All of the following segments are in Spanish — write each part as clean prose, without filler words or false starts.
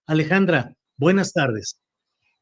Alejandra, buenas tardes.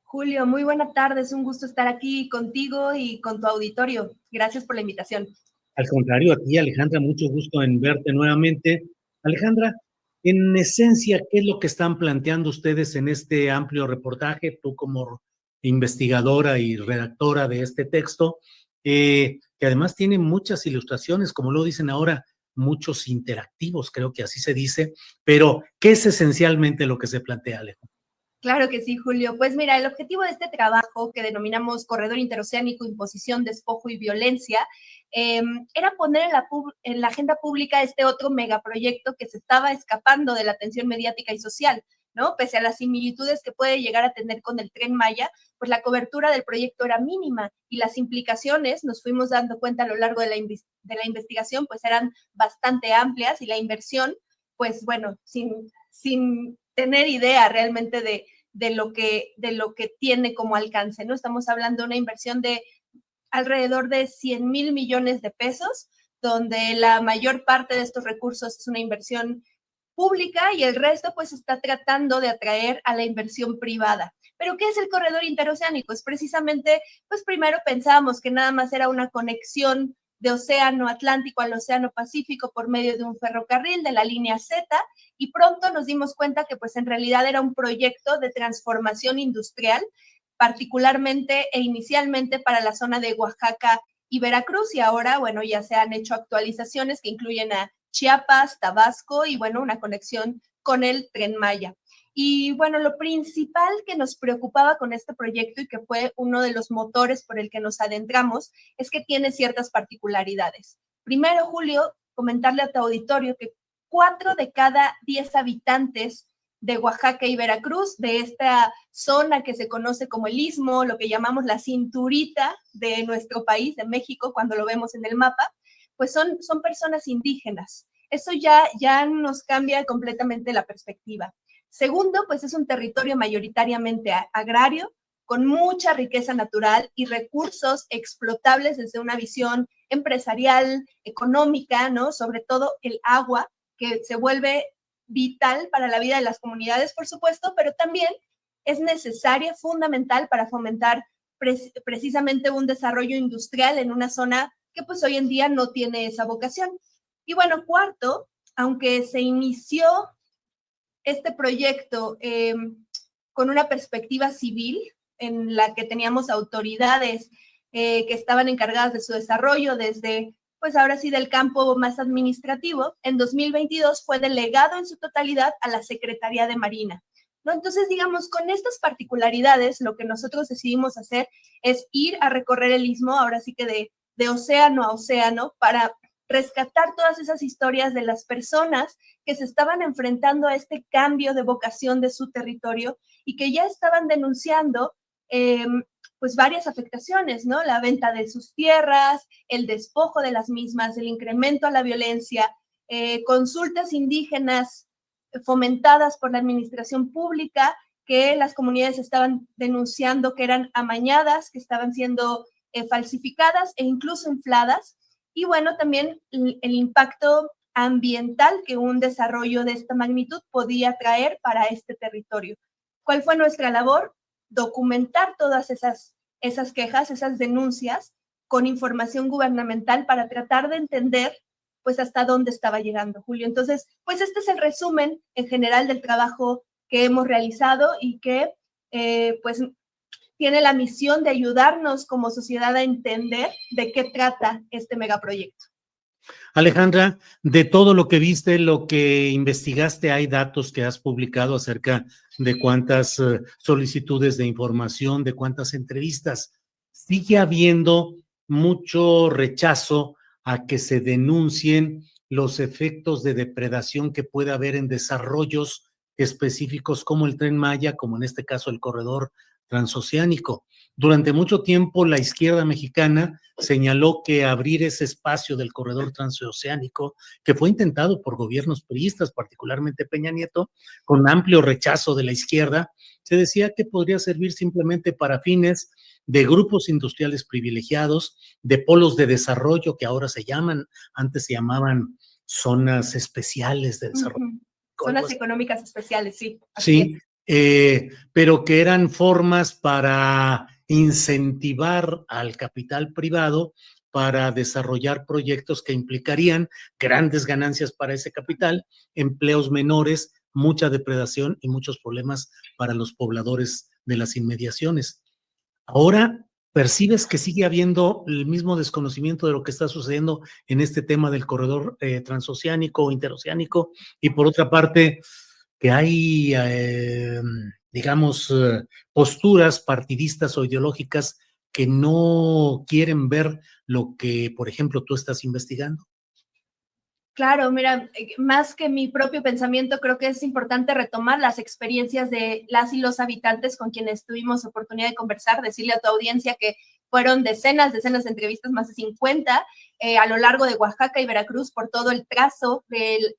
Julio, muy buena tarde. Es un gusto estar aquí contigo y con tu auditorio. Gracias por la invitación. Al contrario, a ti, Alejandra, mucho gusto en verte nuevamente. Alejandra, en esencia, ¿qué es lo que están planteando ustedes en este amplio reportaje? Tú como investigadora y redactora de este texto, que además tiene muchas ilustraciones, como lo dicen ahora, muchos interactivos, creo que así se dice, pero ¿qué es esencialmente lo que se plantea, Alejandra? Claro que sí, Julio. Pues mira, el objetivo de este trabajo que denominamos Corredor Interoceánico, Imposición, Despojo y Violencia, era poner en la agenda pública este otro megaproyecto que se estaba escapando de la atención mediática y social, ¿no? Pese a las similitudes que puede llegar a tener con el Tren Maya, pues la cobertura del proyecto era mínima y las implicaciones, nos fuimos dando cuenta a lo largo de la investigación, pues eran bastante amplias y la inversión, pues bueno, sin tener idea realmente de lo que tiene como alcance, ¿no? Estamos hablando de una inversión de alrededor de 100,000 millones de pesos, donde la mayor parte de estos recursos es una inversión pública y el resto pues está tratando de atraer a la inversión privada. ¿Pero qué es el corredor interoceánico? Es precisamente, pues primero pensábamos que nada más era una conexión de océano Atlántico al océano Pacífico por medio de un ferrocarril de la línea Z, y pronto nos dimos cuenta que pues en realidad era un proyecto de transformación industrial, particularmente e inicialmente para la zona de Oaxaca y Veracruz, y ahora, bueno, ya se han hecho actualizaciones que incluyen a Chiapas, Tabasco y, bueno, una conexión con el Tren Maya. Y bueno, lo principal que nos preocupaba con este proyecto y que fue uno de los motores por el que nos adentramos es que tiene ciertas particularidades. Primero, Julio, comentarle a tu auditorio que 4 de cada 10 habitantes de Oaxaca y Veracruz, de esta zona que se conoce como el Istmo, lo que llamamos la cinturita de nuestro país, de México, cuando lo vemos en el mapa, pues son personas indígenas. Eso ya nos cambia completamente la perspectiva. Segundo, pues es un territorio mayoritariamente agrario, con mucha riqueza natural y recursos explotables desde una visión empresarial, económica, ¿no? Sobre todo el agua, que se vuelve vital para la vida de las comunidades, por supuesto, pero también es necesaria, fundamental para fomentar precisamente un desarrollo industrial en una zona que pues hoy en día no tiene esa vocación. Y bueno, cuarto, aunque se inició este proyecto con una perspectiva civil en la que teníamos autoridades que estaban encargadas de su desarrollo desde, pues ahora sí, del campo más administrativo, en 2022 fue delegado en su totalidad a la Secretaría de Marina, ¿no? Entonces, digamos, con estas particularidades, lo que nosotros decidimos hacer es ir a recorrer el istmo, ahora sí que de océano a océano, para rescatar todas esas historias de las personas que se estaban enfrentando a este cambio de vocación de su territorio y que ya estaban denunciando pues varias afectaciones, ¿no? La venta de sus tierras, el despojo de las mismas, el incremento a la violencia, consultas indígenas fomentadas por la administración pública que las comunidades estaban denunciando que eran amañadas, que estaban siendo falsificadas e incluso infladas. Y bueno, también el impacto ambiental que un desarrollo de esta magnitud podía traer para este territorio. ¿Cuál fue nuestra labor? Documentar todas esas quejas, esas denuncias con información gubernamental para tratar de entender pues hasta dónde estaba llegando, Julio. Entonces, pues este es el resumen en general del trabajo que hemos realizado y que pues tiene la misión de ayudarnos como sociedad a entender de qué trata este megaproyecto. Alejandra, de todo lo que viste, lo que investigaste, hay datos que has publicado acerca de cuántas solicitudes de información, de cuántas entrevistas. Sigue habiendo mucho rechazo a que se denuncien los efectos de depredación que puede haber en desarrollos específicos como el Tren Maya, como en este caso el corredor transoceánico. Durante mucho tiempo la izquierda mexicana señaló que abrir ese espacio del corredor transoceánico, que fue intentado por gobiernos priistas, particularmente Peña Nieto, con amplio rechazo de la izquierda, se decía que podría servir simplemente para fines de grupos industriales privilegiados, de polos de desarrollo que ahora se llaman, antes se llamaban zonas especiales de desarrollo. Zonas económicas especiales, sí. Sí, pero que eran formas para incentivar al capital privado para desarrollar proyectos que implicarían grandes ganancias para ese capital, empleos menores, mucha depredación y muchos problemas para los pobladores de las inmediaciones. Ahora percibes que sigue habiendo el mismo desconocimiento de lo que está sucediendo en este tema del corredor transoceánico o interoceánico, y por otra parte, que hay, digamos, posturas partidistas o ideológicas que no quieren ver lo que, por ejemplo, tú estás investigando. Claro, mira, más que mi propio pensamiento, creo que es importante retomar las experiencias de las y los habitantes con quienes tuvimos oportunidad de conversar, decirle a tu audiencia que fueron decenas de entrevistas, más de 50, a lo largo de Oaxaca y Veracruz, por todo el trazo,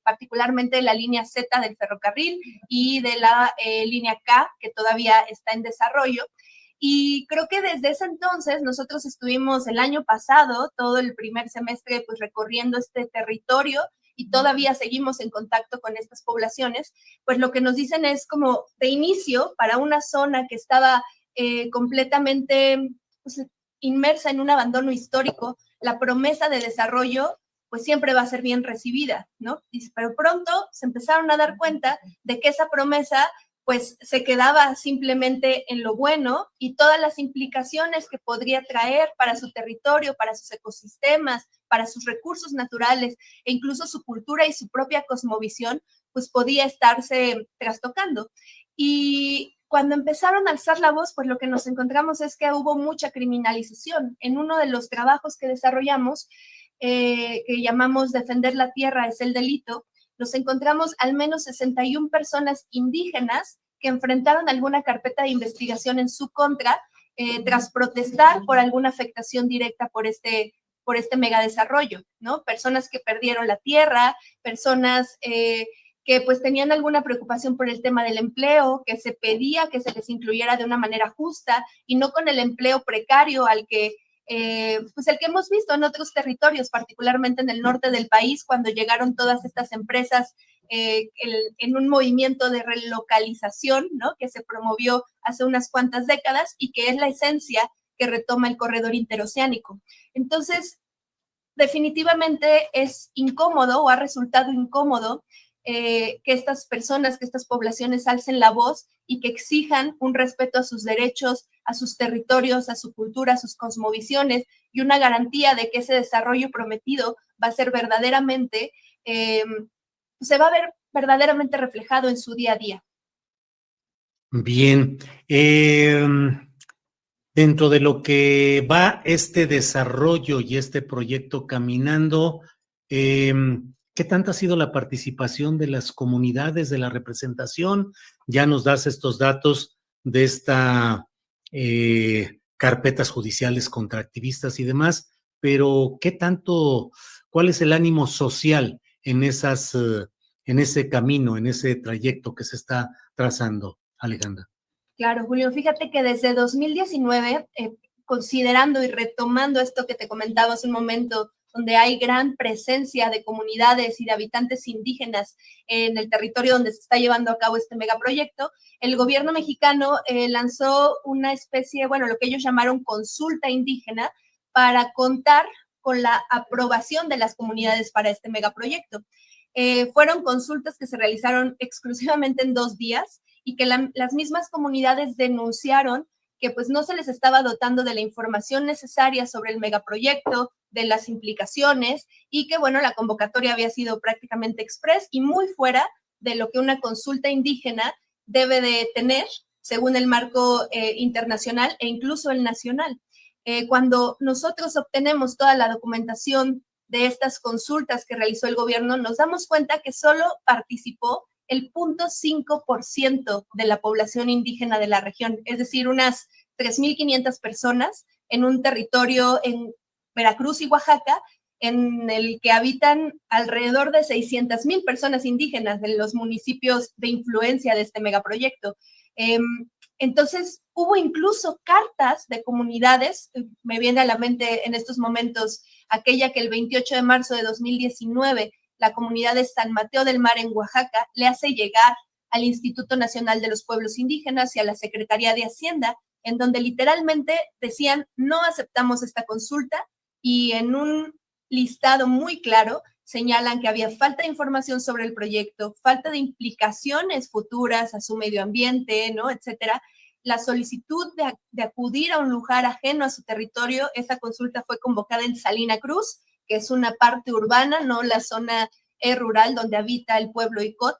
particularmente de la línea Z del ferrocarril y de la línea K, que todavía está en desarrollo. Y creo que desde ese entonces nosotros estuvimos el año pasado, todo el primer semestre, pues recorriendo este territorio y todavía seguimos en contacto con estas poblaciones, pues lo que nos dicen es como de inicio para una zona que estaba completamente pues, inmersa en un abandono histórico, la promesa de desarrollo pues siempre va a ser bien recibida, ¿no? Pero pronto se empezaron a dar cuenta de que esa promesa pues se quedaba simplemente en lo bueno y todas las implicaciones que podría traer para su territorio, para sus ecosistemas, para sus recursos naturales e incluso su cultura y su propia cosmovisión, pues podía estarse trastocando. Y cuando empezaron a alzar la voz, pues lo que nos encontramos es que hubo mucha criminalización. En uno de los trabajos que desarrollamos, que llamamos Defender la Tierra es el delito, nos encontramos al menos 61 personas indígenas que enfrentaron alguna carpeta de investigación en su contra tras protestar por alguna afectación directa por este megadesarrollo, ¿no? Personas que perdieron la tierra, personas que pues tenían alguna preocupación por el tema del empleo, que se pedía que se les incluyera de una manera justa y no con el empleo precario al que pues el que hemos visto en otros territorios, particularmente en el norte del país, cuando llegaron todas estas empresas en un movimiento de relocalización, ¿no? Que se promovió hace unas cuantas décadas y que es la esencia que retoma el corredor interoceánico. Entonces, definitivamente es incómodo o ha resultado incómodo que estas personas, que estas poblaciones alcen la voz y que exijan un respeto a sus derechos, a sus territorios, a su cultura, a sus cosmovisiones y una garantía de que ese desarrollo prometido va a ser verdaderamente, se va a ver verdaderamente reflejado en su día a día. Bien. Dentro de lo que va este desarrollo y este proyecto caminando, ¿qué tanta ha sido la participación de las comunidades, de la representación? Ya nos das estos datos de esta carpetas judiciales contra activistas y demás, pero ¿qué tanto, cuál es el ánimo social en en ese camino, en ese trayecto que se está trazando, Alejandra? Claro, Julio, fíjate que desde 2019, considerando y retomando esto que te comentaba hace un momento, donde hay gran presencia de comunidades y de habitantes indígenas en el territorio donde se está llevando a cabo este megaproyecto, el gobierno mexicano lanzó una especie, bueno, lo que ellos llamaron consulta indígena para contar con la aprobación de las comunidades para este megaproyecto. Fueron consultas que se realizaron exclusivamente en 2 días y que las mismas comunidades denunciaron que pues no se les estaba dotando de la información necesaria sobre el megaproyecto, de las implicaciones y que bueno, la convocatoria había sido prácticamente express y muy fuera de lo que una consulta indígena debe de tener según el marco internacional e incluso el nacional. Cuando nosotros obtenemos toda la documentación de estas consultas que realizó el gobierno, nos damos cuenta que solo participó el 0.5% de la población indígena de la región, es decir, unas 3.500 personas en un territorio en Veracruz y Oaxaca, en el que habitan alrededor de 600,000 personas indígenas de los municipios de influencia de este megaproyecto. Entonces, hubo incluso cartas de comunidades, me viene a la mente en estos momentos aquella que el 28 de marzo de 2019 la comunidad de San Mateo del Mar en Oaxaca le hace llegar al Instituto Nacional de los Pueblos Indígenas y a la Secretaría de Hacienda, en donde literalmente decían, no aceptamos esta consulta, y en un listado muy claro señalan que había falta de información sobre el proyecto, falta de implicaciones futuras a su medio ambiente, ¿no?, etcétera. La solicitud de acudir a un lugar ajeno a su territorio, esa consulta fue convocada en Salina Cruz, que es una parte urbana, no la zona rural donde habita el pueblo Icot,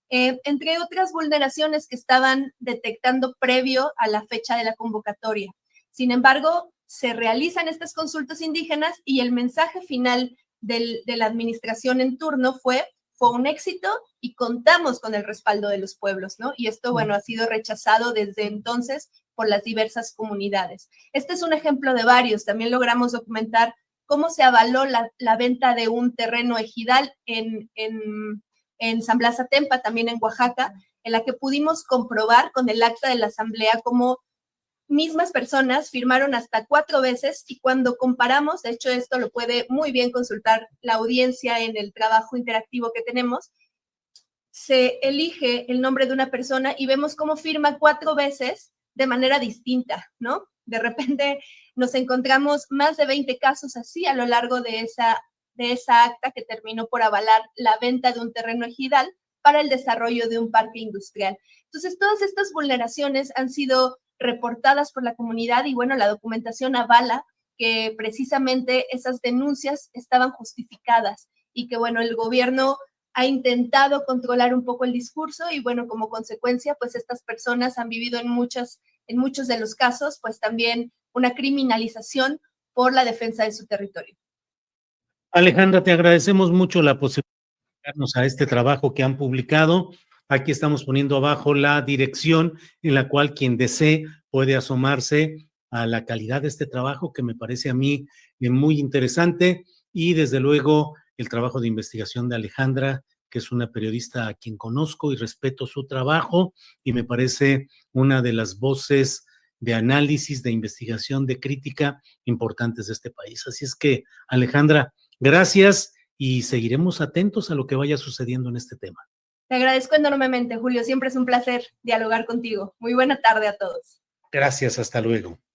entre otras vulneraciones que estaban detectando previo a la fecha de la convocatoria. Sin embargo, se realizan estas consultas indígenas y el mensaje final de la administración en turno fue un éxito y contamos con el respaldo de los pueblos, ¿no? Y esto, bueno, ha sido rechazado desde entonces por las diversas comunidades. Este es un ejemplo de varios. También logramos documentar cómo se avaló la venta de un terreno ejidal en San Blas Atempa, también en Oaxaca, en la que pudimos comprobar con el acta de la asamblea cómo mismas personas firmaron hasta 4 veces, y cuando comparamos, de hecho esto lo puede muy bien consultar la audiencia en el trabajo interactivo que tenemos, se elige el nombre de una persona y vemos cómo firma 4 veces de manera distinta, ¿no? De repente nos encontramos más de 20 casos así a lo largo de esa acta que terminó por avalar la venta de un terreno ejidal para el desarrollo de un parque industrial. Entonces, todas estas vulneraciones han sido reportadas por la comunidad y, bueno, la documentación avala que precisamente esas denuncias estaban justificadas y que, bueno, el gobierno ha intentado controlar un poco el discurso y, bueno, como consecuencia, pues estas personas han vivido en muchos de los casos, pues también una criminalización por la defensa de su territorio. Alejandra, te agradecemos mucho la posibilidad de darnos a este trabajo que han publicado. Aquí estamos poniendo abajo la dirección en la cual quien desee puede asomarse a la calidad de este trabajo, que me parece a mí muy interesante, y desde luego el trabajo de investigación de Alejandra, que es una periodista a quien conozco y respeto su trabajo, y me parece una de las voces de análisis, de investigación, de crítica importantes de este país. Así es que, Alejandra, gracias y seguiremos atentos a lo que vaya sucediendo en este tema. Te agradezco enormemente, Julio. Siempre es un placer dialogar contigo. Muy buena tarde a todos. Gracias, hasta luego.